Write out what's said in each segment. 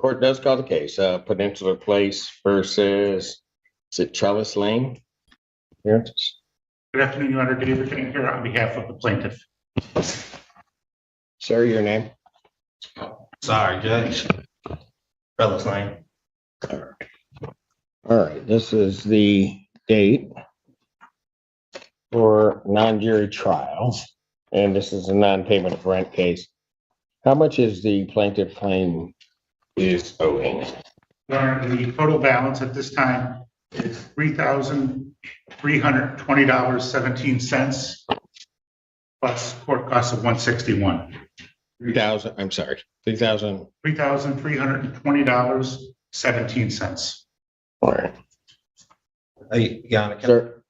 Court does call the case, Peninsula Place versus, is it Trellis Lane? Here. Good afternoon, Your Honor. David Finn here on behalf of the plaintiff. Sir, your name? Sorry, Judge. Trellis Lane. All right, this is the date for non-jury trial, and this is a non-payment of rent case. How much is the plaintiff claim is owing? Your Honor, the total balance at this time is $3,320.17 plus court costs of $161. 3,000, I'm sorry, 3,000. $3,320.17. All right. Hey, Your Honor,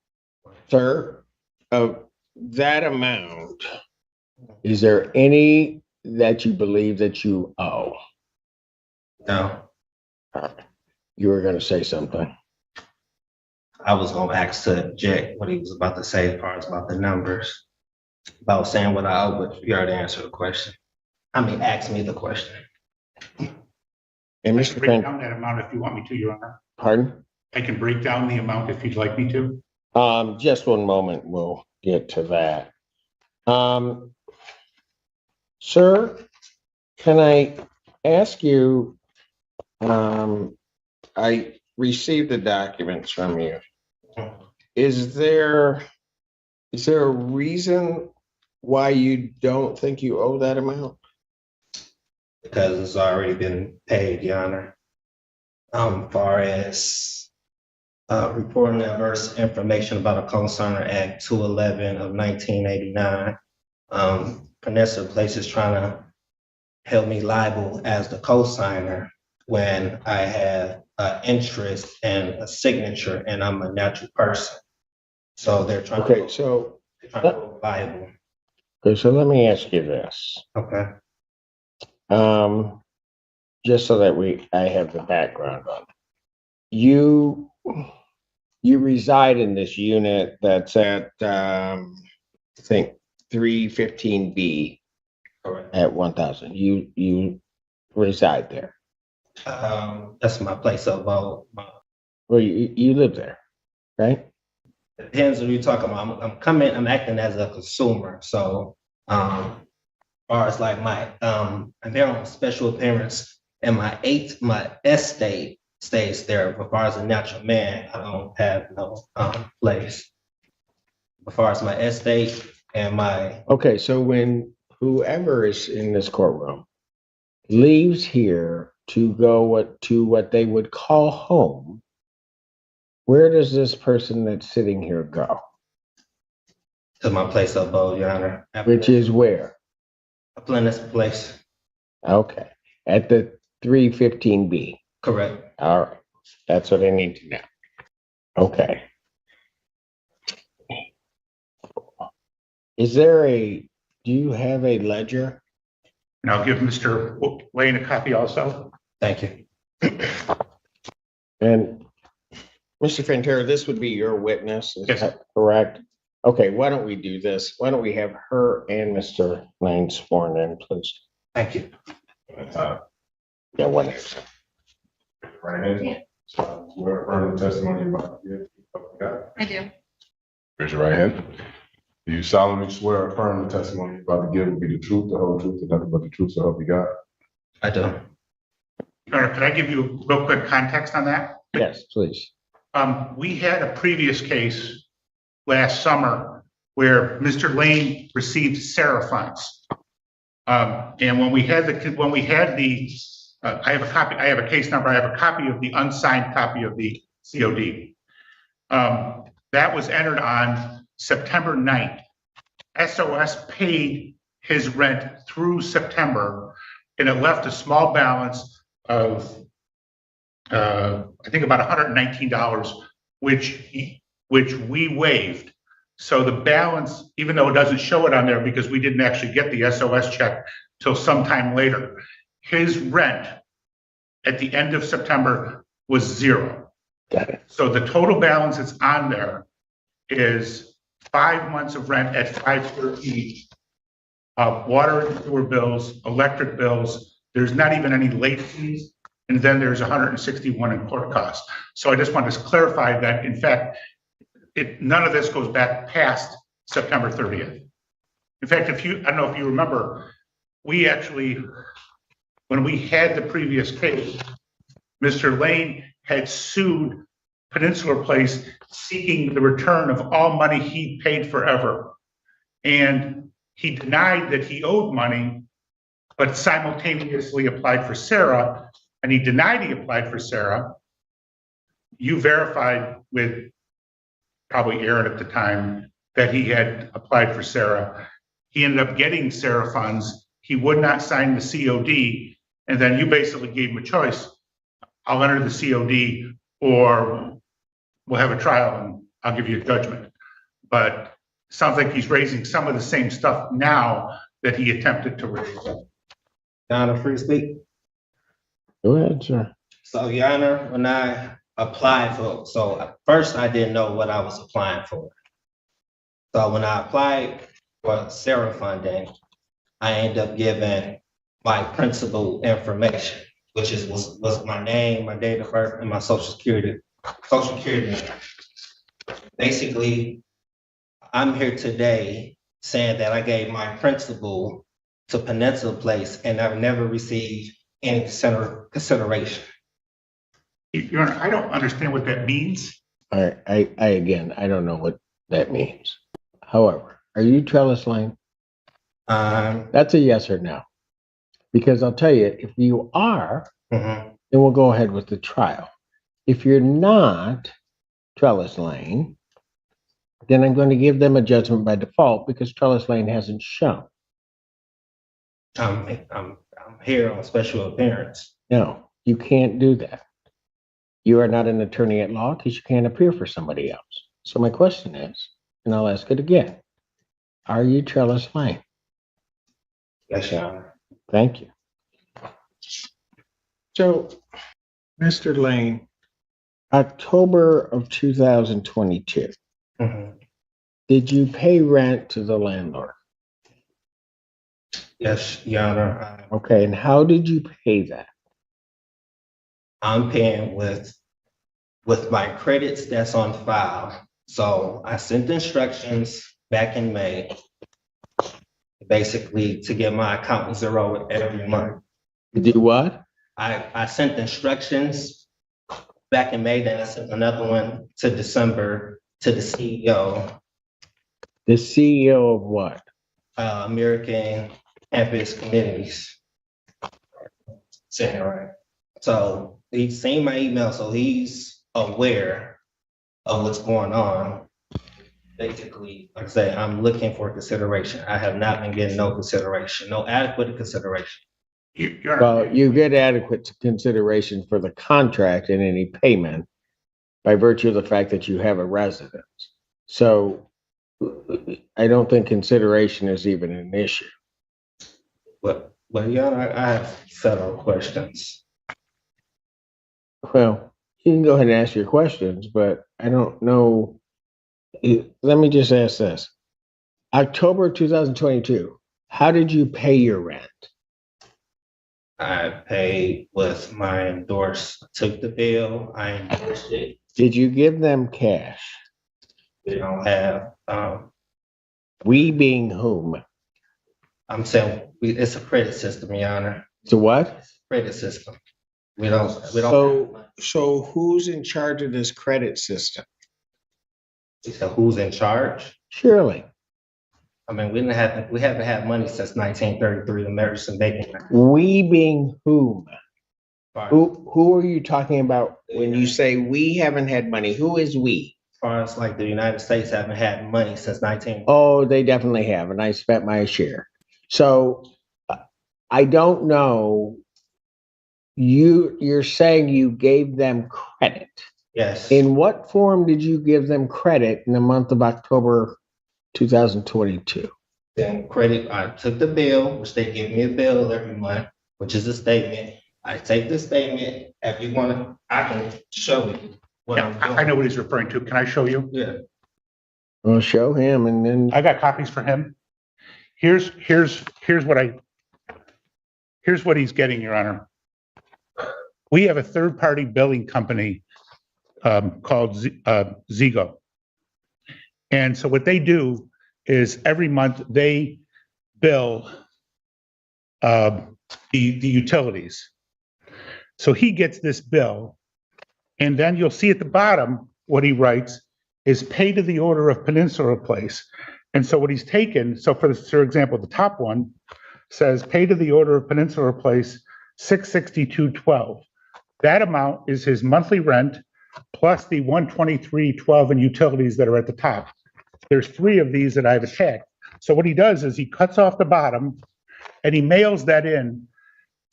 Sir, of that amount, is there any that you believe that you owe? no, You were going to say something. I was gonna ask to Jack what he was about to say as far as about the numbers. About saying what I owe, but you already answered the question. I mean, ask me the question. And I Mr. can break Finn, down that amount if you want me to, Your Honor. pardon? I can break down the amount if you'd like me to. Just one moment, we'll get to that. Sir, can I ask you, I received the documents from you. Is there a reason why you don't think you owe that amount? Because it's already been paid, Your Honor. Far as reporting adverse information about a co-signer Act 211 of 1989. Peninsula Place is trying to held me liable as the co-signer when I have an interest and a signature and I'm a natural person. So they're trying Okay, to so hold liable. let me ask you this. Okay. Just so that I have the background on it. You reside in this unit that's at, I think 315B Correct. at 1000. You reside there. That's my place of vote. Well, you live there, right? Depends on who you're talking about. I'm acting as a consumer. So, far as like I'm there on special appearance and my estate stays there. But as far as a natural man, I don't have no place. As far as my estate and my Okay, so when whoever is in this courtroom leaves here to go to what they would call home, where does this person that's sitting here go? to my place of vote, Your Honor. Which is where? a Plenus place. Okay, at the 315B. Correct. All right, that's what I need to know. Okay. Do you have a ledger? And I'll give Mr. Lane a copy also. Thank you. And Mr. Fantera, this would be your witness, is Yes. that correct? Okay, why don't we do this? Why don't we have her and Mr. Lane sworn in, please? Thank you. Yeah, one. Right hand. Swear affirm the testimony you're about to give. I do. Raise your right hand. Do you solemnly swear or affirm the testimony you're about to give will be the truth, the whole truth, and nothing but the truth, so help you God? I do. Your Honor, could I give you real quick context on that? Yes, please. We had a previous case last summer where Mr. Lane received Sarah funds. And when we had I have a copy, I have a case number, I have a copy of the unsigned copy of the COD. That was entered on September 9th. SOS paid his rent through September, and it left a small balance of I think about $119, which we waived. So the balance, even though it doesn't show it on there because we didn't actually get the SOS check till sometime later, his rent at the end of September was $0. Got it. So the total balance that's on there is 5 months of rent at $513, water and sewer bills, electric bills. There's not even any late fees. and then there's 161 in court costs. So I just wanted to clarify that, in fact, none of this goes back past September 30th. In fact, I don't know if you remember, we actually, when we had the previous case, Mr. Lane had sued Peninsula Place seeking the return of all money he paid forever. And he denied that he owed money, but simultaneously applied for Sarah, and he denied he applied for Sarah. You verified with probably Aaron at the time that he had applied for Sarah. He ended up getting Sarah funds. He would not sign the COD, and then you basically gave him a choice. I'll enter the COD, or we'll have a trial and I'll give you a judgment. But it sounds like he's raising some of the same stuff now that he attempted to raise. Your Honor, free to speak. Go ahead, sir. So, Your Honor, when I applied for, so first I didn't know what I was applying for. So when I applied for Sarah funding, I ended up giving my principal information, which was my name, my date of birth, and my social security number. Basically, I'm here today saying that I gave my principal to Peninsula Place and I've never received any consideration. Your Honor, I don't understand what that means. I again, I don't know what that means. However, are you Trellis Lane? That's a yes or no. Because I'll tell you, if you are, then we'll go ahead with the trial. If you're not Trellis Lane, then I'm going to give them a judgment by default because Trellis Lane hasn't shown. I'm here on special appearance. No, you can't do that. You are not an attorney at law because you can't appear for somebody else. So my question is, and I'll ask it again, are you Trellis Lane? Yes, Your Honor. Thank you. So, Mr. Lane, October of 2022, did you pay rent to the landlord? Yes, Your Honor. Okay, and how did you pay that? I'm paying with my credits that's on file. So I sent instructions back in May, basically to get my account zero every month. You do what? I sent instructions back in May, then I sent another one to December to the CEO. The CEO of what? American Campus Communities. Saying it right. So he's seen my email, so he's aware of what's going on. Basically, like I say, I'm looking for consideration. I have not been getting no consideration, no adequate consideration. Your Honor, Well, you get adequate consideration for the contract and any payment by virtue of the fact that you have a residence. So I don't think consideration is even an issue. But Your Honor, I have several questions. Well, you can go ahead and ask your questions, but I don't know. Let me just ask this. October 2022, how did you pay your rent? I paid with my took the bill, I endorsed it. Did you give them cash? We don't have, We being whom? I'm saying, it's a credit system, Your Honor. So what? Credit system. We don't. So who's in charge of this credit system? So who's in charge? Surely. I mean, we haven't had money since 1933, the American Banking Act. We being whom? Who are you talking about when you say we haven't had money? Who is we? As far as like the United States haven't had money since 19. Oh, they definitely have, and I spent my share. So I don't know. You're saying you gave them credit. Yes. In what form did you give them credit in the month of October 2022? Then credit, I took the bill, which they give me a bill every month, which is a statement. I take the statement. If you want to, I can show you what I'm doing. I know what he's referring to. Can I show you? Yeah. Well, show him, and then I got copies for him. Here's what he's getting, Your Honor. we have a third-party billing company called Zigo. And so what they do is every month they bill the utilities. So he gets this bill, and then you'll see at the bottom what he writes is pay to the order of Peninsula Place. And so what he's taken, so for example, the top one says pay to the order of Peninsula Place, $662.12. That amount is his monthly rent plus the $123.12 in utilities that are at the top. There's 3 of these that I've attacked. So what he does is he cuts off the bottom and he mails that in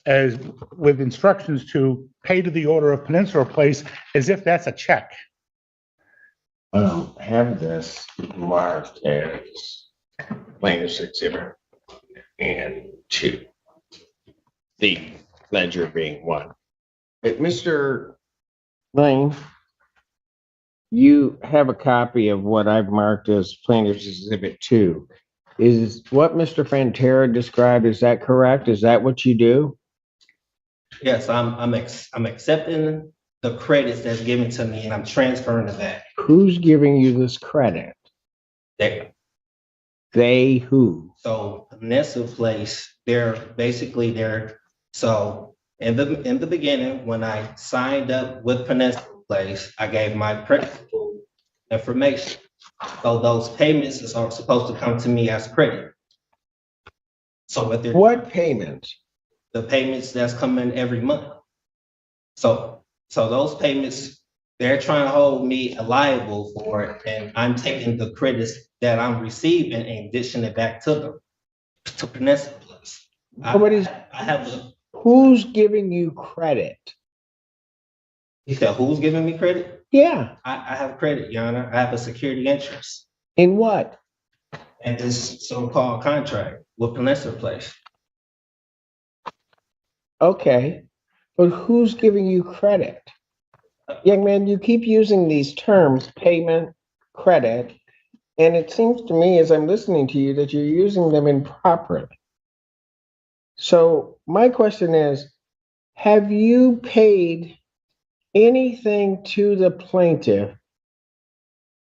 as with instructions to pay to the order of Peninsula Place as if that's a check. Have this marked as plaintiff's exhibit and 2. The ledger being 1. But Mr. Lane, you have a copy of what I've marked as plaintiff's exhibit 2. Is what Mr. Fantera described, is that correct? Is that what you do? Yes, I'm accepting the credits that's given to me and I'm transferring to that. Who's giving you this credit? They who? So Peninsula Place, so in the beginning, when I signed up with Peninsula Place, I gave my principal information. So those payments are supposed to come to me as credit. So What payments? the payments that's coming every month. So those payments, they're trying to hold me liable for it, and I'm taking the credits that I'm receiving and dishing it back to them, to Peninsula Place. Who's giving you credit? You said who's giving me credit? Yeah. I have credit, Your Honor. I have a security interest In what? in this so-called contract with Peninsula Place. Okay. But who's giving you credit? Young man, you keep using these terms, payment, credit, and it seems to me as I'm listening to you that you're using them improperly. So my question is, have you paid anything to the plaintiff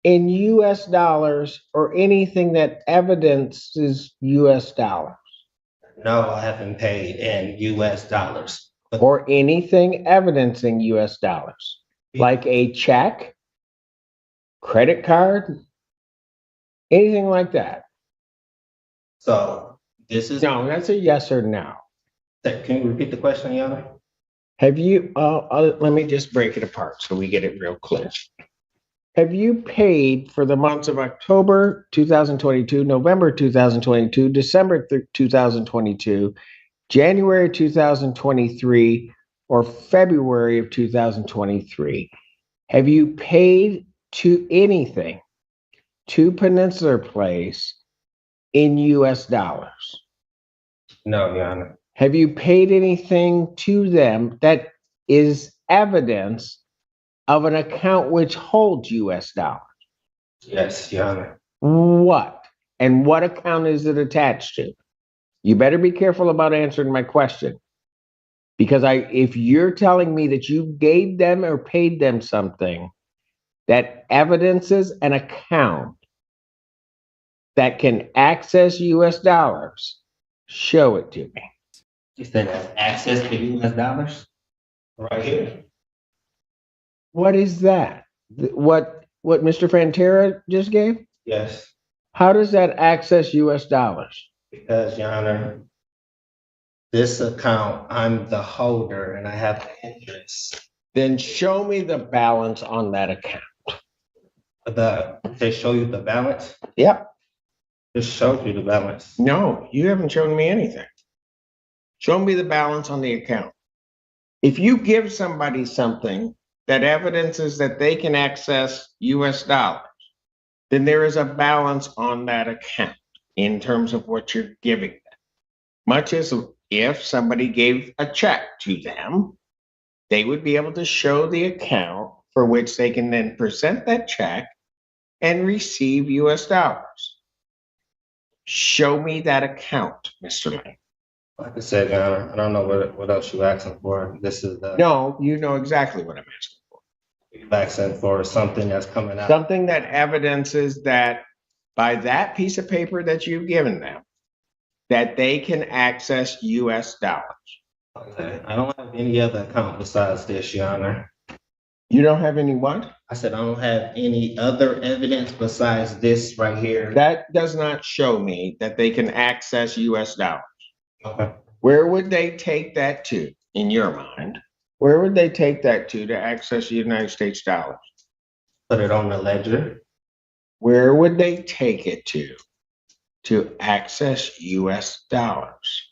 in US dollars or anything that evidences US dollars? No, I haven't paid in US dollars. Or anything evidencing US dollars? Like a check, credit card, anything like that? So this is. No, that's a yes or no. Can you repeat the question, Your Honor? Have you, let me just break it apart so we get it real clear. Have you paid for the months of October 2022, November 2022, December 2022, January 2023, or February of 2023? Have you paid to anything to Peninsula Place in US dollars? No, Your Honor. Have you paid anything to them that is evidence of an account which holds US dollars? Yes, Your Honor. What? And what account is it attached to? You better be careful about answering my question. Because if you're telling me that you gave them or paid them something that evidences an account that can access US dollars, show it to me. You said that's access to US dollars? Right here. What is that? What Mr. Fantera just gave? Yes, How does that access US dollars? because, Your Honor, this account, I'm the holder and I have the interest. Then show me the balance on that account. They show you the balance? Yep. Just showed you the balance. No, you haven't shown me anything. Show me the balance on the account. If you give somebody something that evidences that they can access US dollars, then there is a balance on that account in terms of what you're giving them. Much as if somebody gave a check to them, they would be able to show the account for which they can then present that check and receive US dollars. Show me that account, Mr. Lane. Like I said, Your Honor, I don't know what else you asking for. This is the, No, you know exactly what I'm asking for. you asking for something that's coming out. Something that evidences that by that piece of paper that you've given them, that they can access US dollars. Okay, I don't have any other account besides this, Your Honor. You don't have any what? I said I don't have any other evidence besides this right here. That does not show me that they can access US dollars. Okay. Where would they take that to, in your mind? Where would they take that to access United States dollars? Put it on the ledger. Where would they take it to access US dollars?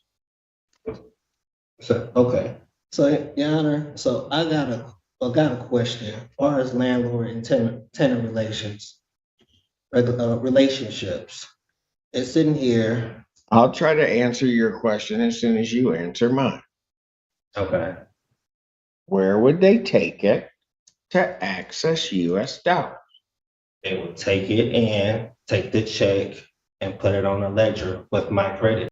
So, okay. So, Your Honor, so I got a question. As far as landlord and tenant relations, relationships, it's sitting here. I'll try to answer your question as soon as you answer mine. Okay. Where would they take it to access US dollars? They would take it and take the check and put it on the ledger with my credit